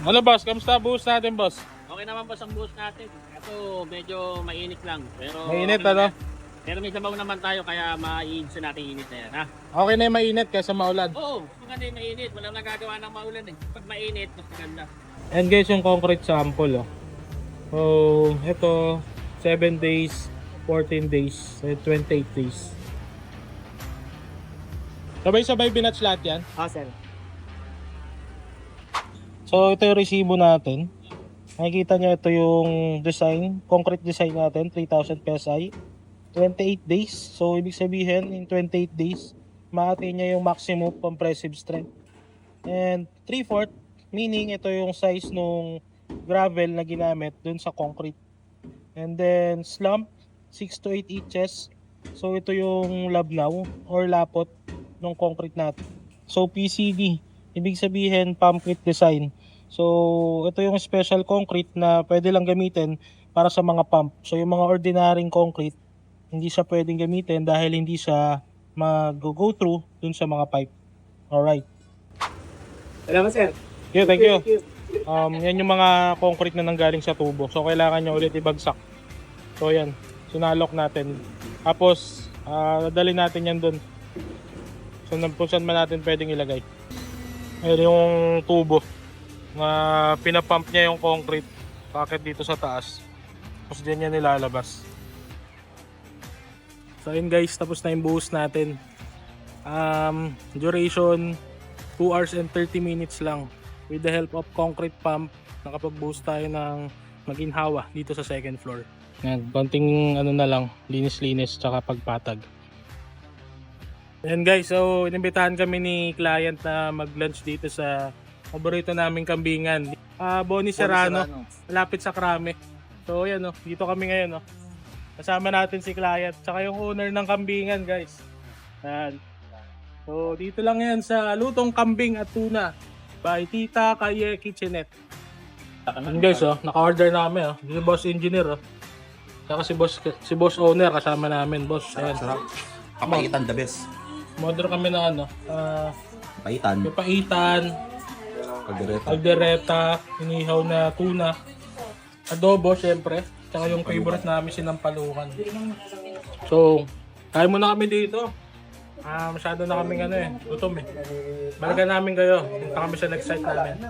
Ano boss, kamusta buhos natin boss? Okay naman boss ang buhos natin. Ito medyo mainit lang. Pero Mainit okay ano? naman. Pero may sabaw naman tayo kaya maiinsa natin init na yan ha. Okay na yung mainit kaysa maulan. Oo, maganda yung mainit. Walang nagagawa ng maulan eh. Pag mainit, mas maganda. And guys, yung concrete sample oh. So, ito 7 days, 14 days, 28 days. Sabay-sabay binatch lahat yan. Sir. So, ito yung resibo natin. Nakikita nyo ito yung design, concrete design natin, 3,000 PSI. 28 days. So, ibig sabihin, in 28 days, maati niya yung maximum compressive strength. And 3/4, meaning ito yung size nung gravel na ginamit dun sa concrete. And then, slump, 6 to 8 inches. So, ito yung labnaw or lapot ng concrete natin. So, PCD, ibig sabihin, pumpkit design. So, ito yung special concrete na pwede lang gamitin para sa mga pump. So, yung mga ordinaryong concrete, hindi siya pwedeng gamitin dahil hindi siya mag-go through dun sa mga pipe. Alright. Salamat sir. Thank you. Yan yung mga concrete na nanggaling sa tubo. So, kailangan nyo ulit ibagsak. So, yan. Sinalok natin. Tapos, dadalhin natin yan dun. So, kung saan man natin pwedeng ilagay. Ayan yung tubo na pinapump niya yung concrete packet dito sa taas. Tapos dyan niya nilalabas. So ayun guys, tapos na yung buhos natin. Duration 2 hours and 30 minutes lang. With the help of concrete pump, nakapag-buhos tayo ng maginhawa dito sa second floor. Yan, konting ano na lang, linis-linis tsaka pagpatag. Ayan guys, so inimbitahan kami ni client na mag-lunch dito sa paborito naming kambingan. Bonnie Serrano, malapit sa Krame. So ayan dito kami ngayon Kasama natin si client, tsaka yung owner ng kambingan guys. Ayan. So dito lang yan sa Lutong Kambing at Tuna by Tita Kaye Kitchenette. Ayan guys naka-order na kami Si boss engineer Tsaka si boss owner kasama namin boss. Ayan. Sarap. Papaitan the best. Modern kami na Papaitan. may paitan, Pagdireta. aldereta, inihaw na tuna, adobo syempre, tsaka yung favorite namin sinampalukan. So, kaya muna kami dito. Masyado na kaming gutom Balikan namin kayo. Punta kami sa next site namin.